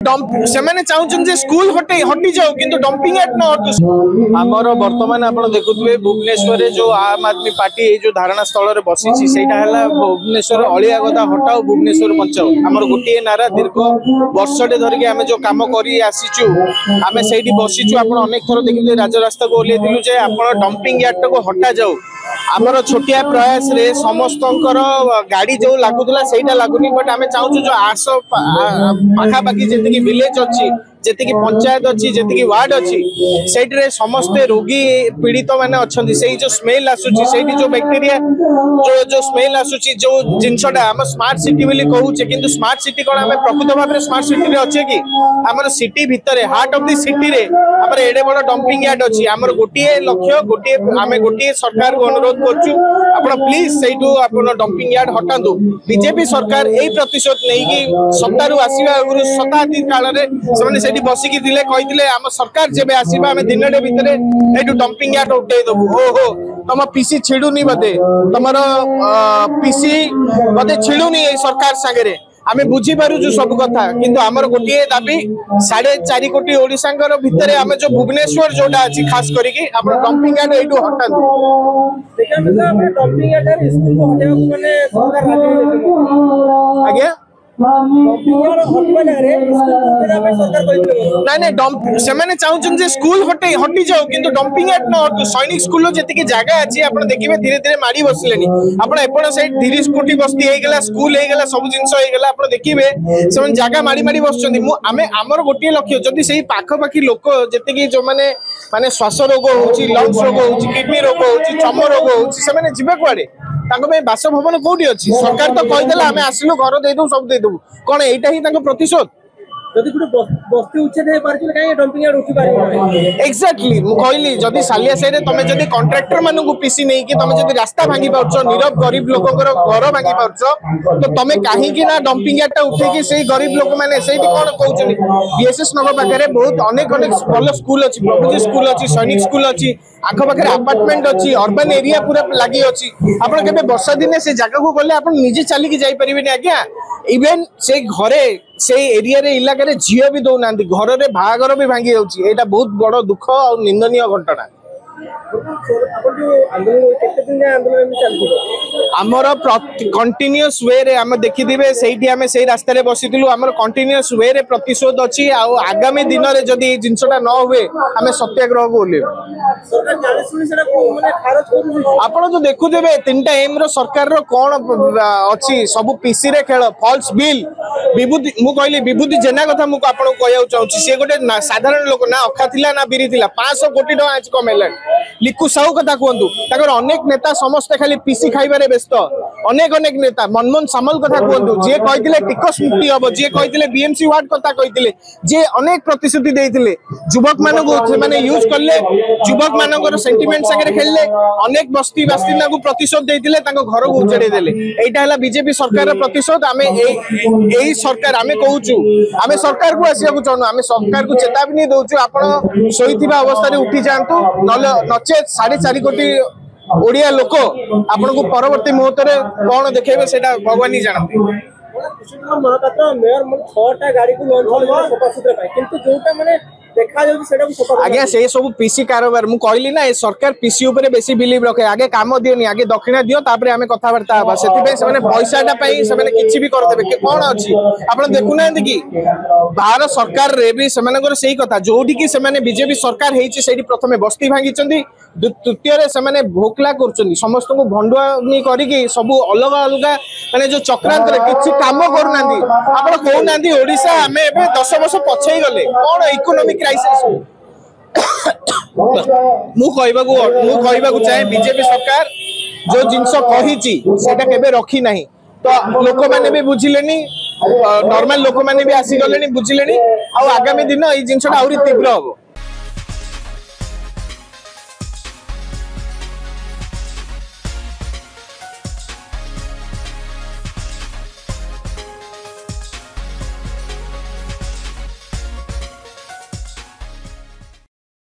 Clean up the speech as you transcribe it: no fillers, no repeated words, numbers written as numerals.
से चाहूँ स्कूल हटि जाऊ किंतु डंपिंग यार्ड न हटू। आमर बर्तमान आप देखुए भुवनेश्वर जो आम आदमी पार्टी जो धारणा स्थल में बसी से भुवनेश्वर अलिया गदा हटाओ भुवनेश्वर बचाओ आमर गोटे नारा दीर्घ वर्षटे धरिकी आम जो कम करसीचु आम से बसीचु आप अनेक थर देखिए राजरास्ता को ओह्लैलु जे आप डंपिंग यार्ड को हटा जाऊ आमर छोटिया प्रयास रे समस्त गाड़ी जो लगुला से लगुनि बट आम चाहूँ जो आस पाखापाखि जी विलेज अच्छी जी पंचायत अच्छी जी वार्ड अच्छी से समस्ते रोगी पीड़ित मैंने अच्छा से जो स्मेल आसूची जो बैक्टेरिया जो स्मेल आसूची जो जिनसटा आम स्मार्ट सिटी बोली कहूचे किंतु स्मार्ट सिटी कौन आम प्रकृत भाव में स्मार्ट सिटी रे अच्छे कि आमर सिटी भितर हार्ट ऑफ द सिटी रे आमर एडे बड़ डंपिंग यार्ड अच्छी आमर गोटे लक्ष्य गोटे आम गोटे सरकार को अनुरोध करछु आपण प्लीज सेठू आपण डंपिंग यार्ड हटांदु। बीजेपी सरकार एई प्रतिशत नहीं कि सत्तारू आसीबा आगुरु शताब्दी काल रे सेमाने सेठी बसिकी दिले कहिदिले आम सरकार जेबे आसीबा आमे दिनडे भितरे एठू डंपिंग यार्ड उठै दबु। ओहो तम पीसी छिडुनी बदे तमरो पीसी बदे छिडुनी एई सरकार संगे आमे बुझी पारुछु सब कथा किंतु आमर गोटे दाबी 4.5 कोटी ओडिसांगर भितरे आमे जो भुवनेश्वर जोटा अछि खास करिकि आपण डंपिंग यार्ड एठू हटांदु। डंपिंग यार्ड स्कूल को हटाउ माने सरकार राजी आज्ञा नहीं चाहूँ स्कूल हटि जाऊ किंतु डंपिंग यार्ड न हटू सैनिक स्कूल जी जगह अच्छी आप देखिए धीरे धीरे माड़ी बसले आपड़ से 30 कोटी बस्ती होगा स्कूल होगा सब जिनस आप देखिए से जगह माड़ी माड़ी बस आमर गोटे लक्ष्य जदि से पाखपाखी लोक जी जो मैंने माने श्वास रोग हो लंग्स रोग हो किडनी रोग हो चम रोग हो जी कुआड़े बासभवन कौटी अच्छी सरकार तो कहीदेला आम आसलु घर देदेबू सब देदेबू कौन यहीटा ही प्रतिशोध एक्जाक्टली कहली जदि सालिया साइड तुम जब कंट्राक्टर मान पीसी नहीं कि तुम जब रास्ता भांगी पार्छ नीरव गरीब लोक घर भांगी पार्छ तो तुम कहीं ना डंपिंग यार्ड उठेकी से गरीब लोक मैंने कौन कहते बीएसएस नगर पाखे बहुत अनेक अनेक भल स्कूल अच्छी प्रभुजी स्कूल अच्छी सैनिक स्कूल अच्छी आखपाखे अपार्टमेंट अच्छी अर्बन एरिया पूरा लगी अच्छी आप वर्षा दिने से जगह को गले आप निजे चलिकी जापरेनि आज्ञा इवेन से घरे से एरिया रे इलाका रे झील भी दौना घर में बाहागर भी भांगी जाऊँगी यहाँ बहुत बड़ दुख और निंदनीय घटना। आमर कंटिन्यूअस वे रे आम देखिथे से रास्ता बसीलु आमर कंटिन्यूअस वे रे प्रतिशोध अच्छी आगामी दिन में जदि जिनसटा न हुए आम सत्याग्रह को ओह्लैबु। आप जो देखुथे 3टा एम सरकार कौन अच्छी सब पीसी रे खेल फॉल्स बिल विभूति मु कहली विभूति जेना कथा मुझे कहना चाहूँ सी गोटे साधारण लोक ना अखा थिला ना बिरी थिला 500 कोटी टका आज कमेला लिकु साहू कथा कहतु अनेक नेता समस्ते खाली पीसी खाइबारे व्यस्त अनेक अनेक नेता मनमोहन सामल कथा कहतु जी कहते टिकस मुक्ति हम जी कहते बीएमसी वार्ड कथा कहते जी अनेक प्रतिश्रुति देते युवक मान यूज कले युवक मान सेंटिमेंट सागर खेलले अनेक बस्ती बासिंदा को प्रतिशोध देते घर को उजाड़ी देले यहाँ है बीजेपी सरकार प्रतिशोध आम यही सरकार आम कहूँ आम सरकार को आसवा चाहूँ आम सरकार को चेतावनी दौचु आप शोईथिबा अवस्था उठी जातु नचे 4.5 कोटी ओडिया लोक आपण को परवर्ती मुहूर्त में कौन देखेबे सेटा भगवान ही जानते। महापात्र मेयर 6टा गाड़ी को लॉन्च सफा सुतरा किंतु जोटा माने देखा जाउ सेटा आगे से सब पीसी कारोबार मु कहली ना सरकार पीसी ऊपर बेसी बिलीव रखे आगे काम दियोनी आगे दक्षिणा दियो तापर आमे कथावार्ता हबा सेति से पैसाटा किसी भी कर देबे कौन अच्छी आपण देखुना कि भारत सरकार रे भी से कथा जोठी कि बीजेपी सरकार हेची सेठी प्रथमे बस्ती भांगी द्वितीय से भोकला कर समस्त को भंडुआनी करी सब अलग अलग माने जो चक्रांत किसी काम करना आप कहना ओडिशा आम 10 वर्ष पछई गले कौन इकोनॉमिक क्राइसिस मु कहबा चाहे बीजेपी सरकार जो जिनस कही रखी ना तो लोक मैंने भी बुझिले नॉर्मल लोक मैंने भी आसीगले बुझिले आगामी दिन ये जिनसा आहरी तीव्र हम।